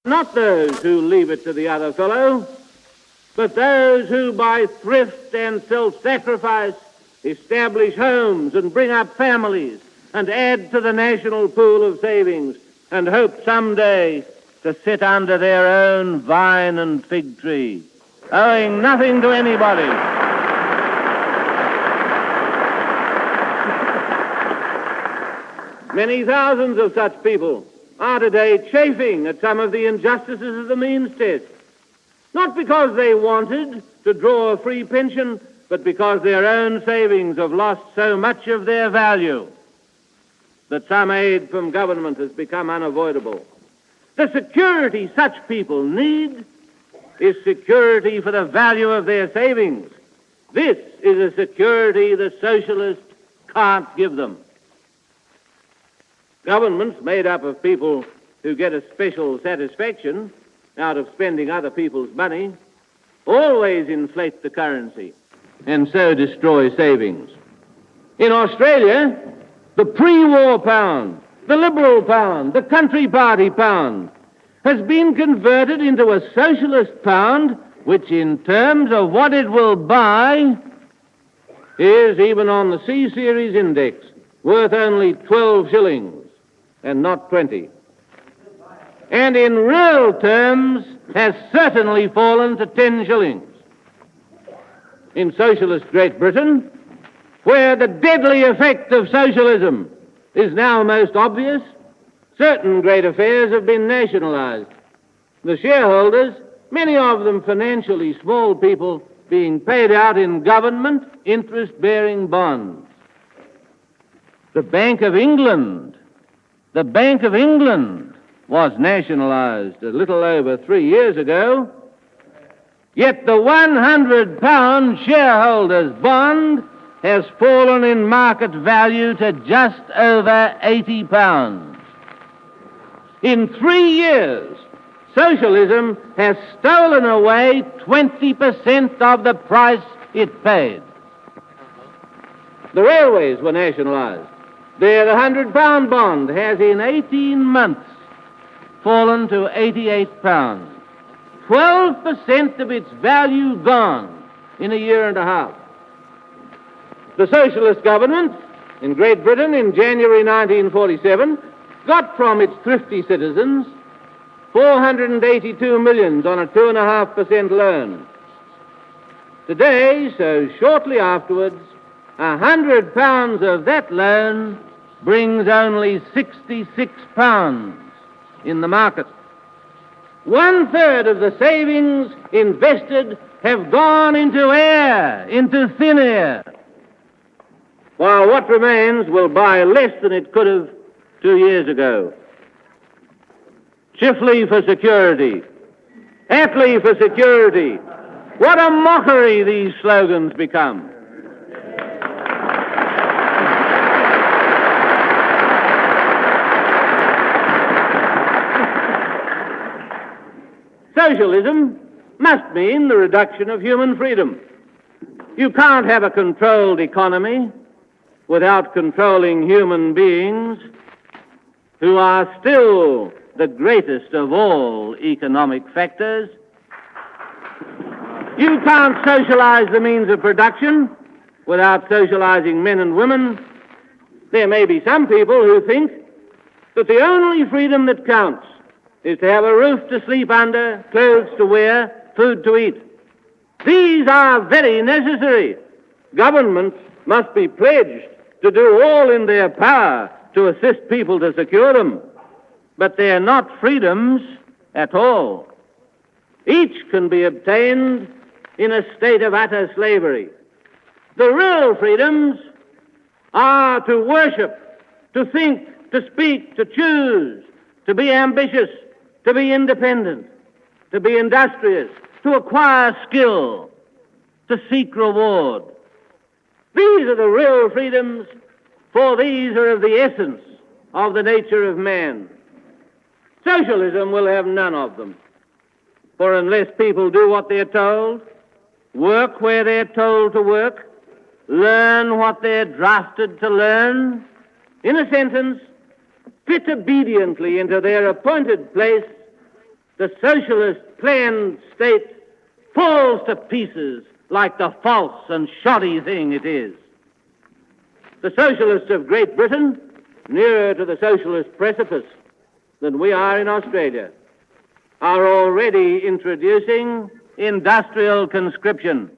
Not those who leave it to the other fellow, but those who by thrift and self-sacrifice establish homes and bring up families and add to the national pool of savings and hope someday to sit under their own vine and fig tree, owing nothing to anybody. Many thousands of such people are today chafing at some of the injustices of the means test, not because they wanted to draw a free pension, but because their own savings have lost so much of their value that some aid from government has become unavoidable. The security such people need is security for the value of their savings. This is a security the socialists can't give them. Governments made up of people who get a special satisfaction out of spending other people's money always inflate the currency and so destroy savings. In Australia, the pre-war pound, the Liberal pound, the Country Party pound has been converted into a socialist pound, which in terms of what it will buy is, even on the C-Series index, worth only 12 shillings and not 20. And in real terms has certainly fallen to 10 shillings. In socialist Great Britain, where the deadly effect of socialism is now most obvious, certain great affairs have been nationalized. The shareholders, many of them financially small people, being paid out in government interest-bearing bonds. The Bank of England was nationalized a little over 3 years ago, yet the £100 shareholders' bond has fallen in market value to just over £80. In 3 years, socialism has stolen away 20% of the price it paid. The railways were nationalized. There, the £100 bond has in 18 months fallen to £88. 12% of its value gone in a year and a half. The socialist government in Great Britain in January 1947 got from its thrifty citizens $482 million on a 2.5% loan. Today, so shortly afterwards, £100 of that loan brings only £66 in the market. 1/3 of the savings invested have gone into air, into thin air, while what remains will buy less than it could have 2 years ago. Chiefly for security, Attlee for security. What a mockery these slogans become. Socialism must mean the reduction of human freedom. You can't have a controlled economy without controlling human beings who are still the greatest of all economic factors. You can't socialize the means of production without socializing men and women. There may be some people who think that the only freedom that counts is to have a roof to sleep under, clothes to wear, food to eat. These are very necessary. Governments must be pledged to do all in their power to assist people to secure them. But they are not freedoms at all. Each can be obtained in a state of utter slavery. The real freedoms are to worship, to think, to speak, to choose, to be ambitious, to be independent, to be industrious, to acquire skill, to seek reward. These are the real freedoms, for these are of the essence of the nature of man. Socialism will have none of them, for unless people do what they're told, work where they're told to work, learn what they're drafted to learn, in a sentence, fit obediently into their appointed place, the socialist planned state falls to pieces like the false and shoddy thing it is. The socialists of Great Britain, nearer to the socialist precipice than we are in Australia, are already introducing industrial conscription.